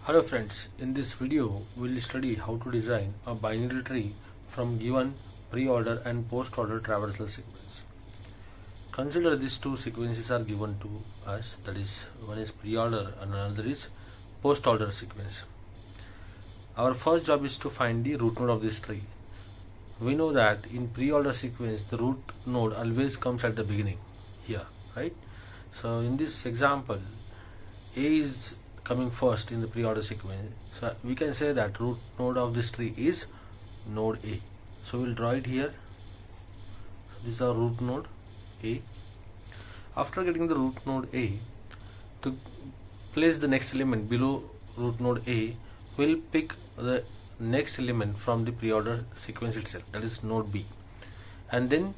Hello friends, in this video we will study how to design a binary tree from given pre-order and post-order traversal sequence. Consider these two sequences are given to us, that is, one is pre-order and another is post-order sequence. Our first job is to find the root node of this tree. We know that in pre-order sequence the root node always comes at the beginning here, right? So in this example, A is coming first in the pre-order sequence, so we can say that root node of this tree is node A. So we'll draw it here. So this is our root node A. After getting the root node A, to place the next element below root node A, we'll pick the next element from the pre-order sequence itself, that is node B, and then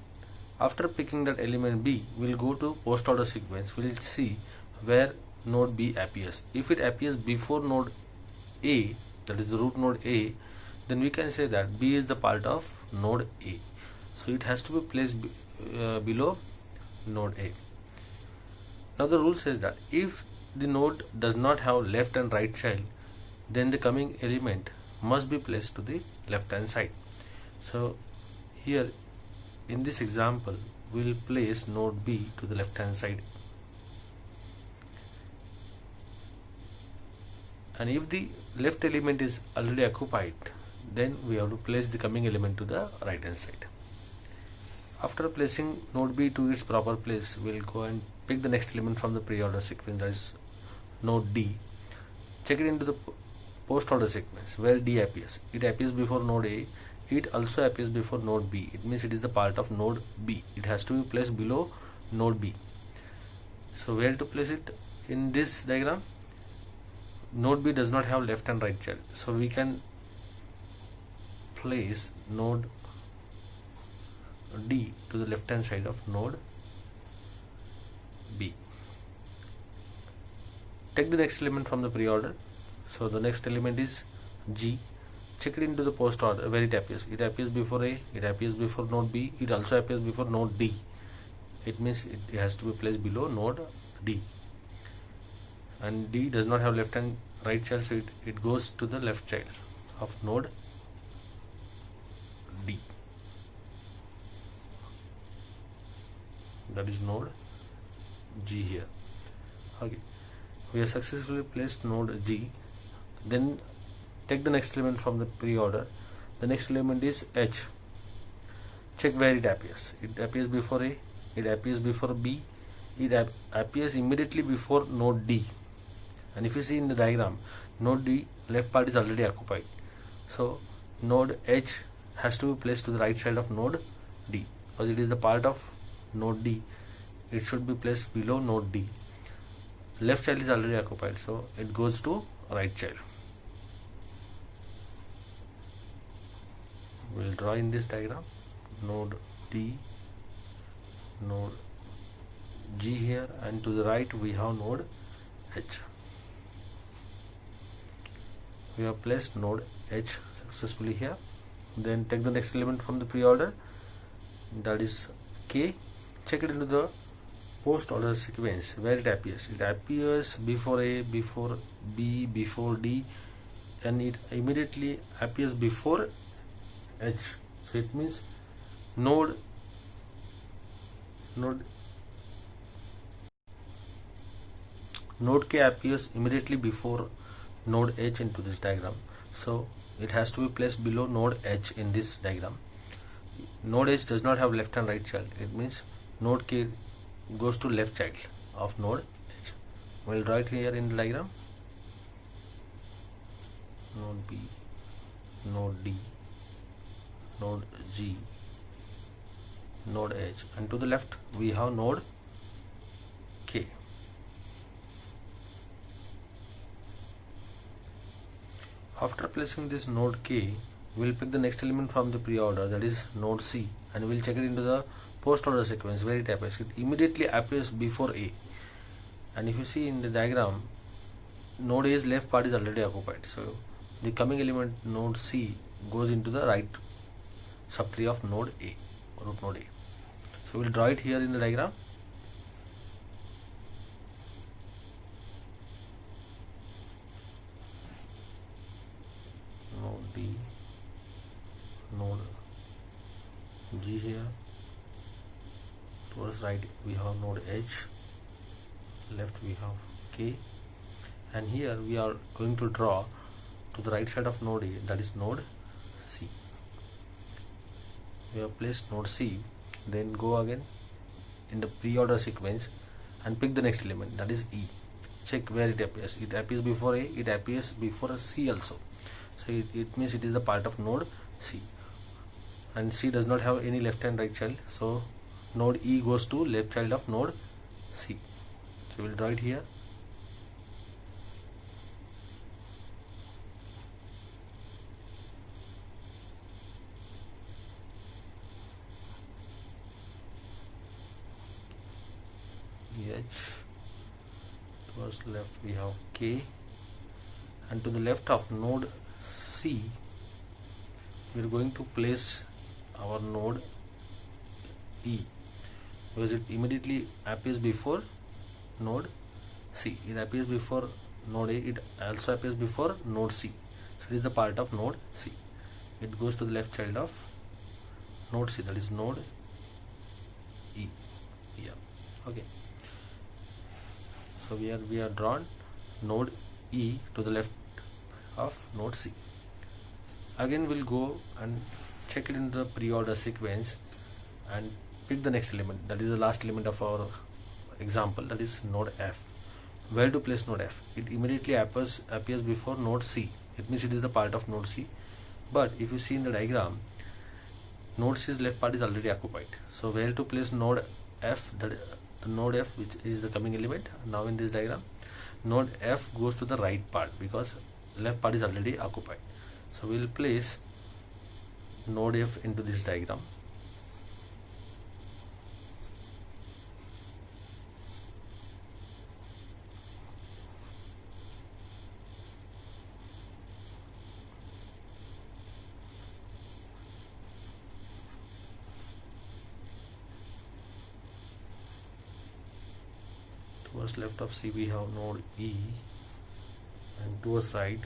after picking that element B, we'll go to post-order sequence. We'll see where node B appears. If it appears before node A, that is the root node A, then we can say that B is the part of node A. So it has to be placed below node A. Now the rule says that if the node does not have left and right child, then the coming element must be placed to the left hand side. So here in this example, we will place node B to the left hand side. And if the left element is already occupied, then we have to place the coming element to the right hand side. After placing node B to its proper place, we will go and pick the next element from the pre-order sequence, that is node D. Check it into the post-order sequence where D appears. It appears before node A. It also appears before node B. It means it is the part of node B. It has to be placed below node B. So where to place it in this diagram? Node B does not have left and right child, so we can place node D to the left hand side of node B. Take the next element from the pre-order. So the next element is G. Check it into the post order where it appears. It appears before A, it appears before node B, it also appears before node D. It means it has to be placed below node D. And D does not have left and right child, so it goes to the left child of node D. That is node G here. Okay, we have successfully placed node G. Then take the next element from the pre-order. The next element is H. Check where it appears. It appears before A, it appears before B, it appears immediately before node D. And if you see in the diagram, node D left part is already occupied. So node H has to be placed to the right side of node D, because it is the part of node D. It should be placed below node D. Left child is already occupied, so it goes to right child. We will draw in this diagram node D, node G here, and to the right we have node H. We have placed node H successfully here. Then take the next element from the pre-order, that is K. Check it into the post-order sequence where it appears. It appears before A, before B, before D, and it immediately appears before H. So it means node K appears immediately before node H into this diagram, so it has to be placed below node H in this diagram. Node H does not have left and right child. It means node K goes to left child of node H. We will draw it here in the diagram. Node B, node D, node G, node H, and to the left we have node K. After placing this node K, we will pick the next element from the pre-order, that is node C, and we will check it into the post-order sequence where it appears. It immediately appears before A. And if you see in the diagram, node A's left part is already occupied, so the coming element node C goes into the right subtree of node A, root node A. So we will draw it here in the diagram. G here. Towards right we have node H, left we have K, and here we are going to draw to the right side of node A, that is node C. We have placed node C, then go again in the pre-order sequence and pick the next element, that is E. Check where it appears. It appears before A, it appears before C also. So it means it is the part of node C. And C does not have any left and right child, so node E goes to left child of node C. So we will draw it here. H, towards left we have K, and to the left of node C we are going to place our node E, because it immediately appears before node C. It appears before node A, it also appears before node C. So it is the part of node C. It goes to the left child of node C, that is node E. Yeah. Okay. So we are drawn node E to the left of node C. Again we'll go and check it in the pre-order sequence and pick the next element, that is the last element of our example, that is node F. Where to place node F? It immediately appears before node C. It means it is the part of node C. But if you see in the diagram, node C's left part is already occupied. So where to place node F? The node F, which is the coming element now in this diagram, node F goes to the right part because left part is already occupied. So we will place node F into this diagram. Towards left of C we have node E, and towards right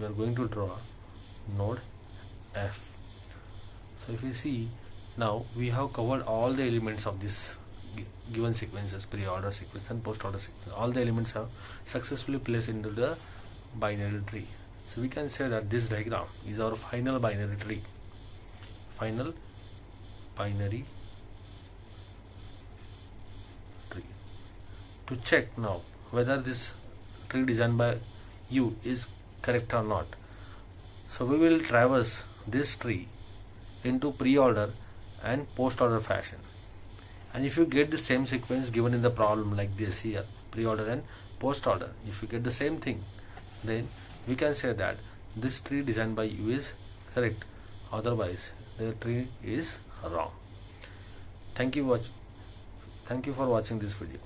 we are going to draw node F. So if you see, now we have covered all the elements of this given sequences, pre-order sequence and post-order sequence. All the elements are successfully placed into the binary tree. So we can say that this diagram is our final binary tree. Final binary tree. To check now whether this tree designed by you is correct or not, so we will traverse this tree into pre-order and post-order fashion. And if you get the same sequence given in the problem like this here, pre-order and post-order, if you get the same thing, then we can say that this tree designed by you is correct, otherwise the tree is wrong. Thank you for watching this video.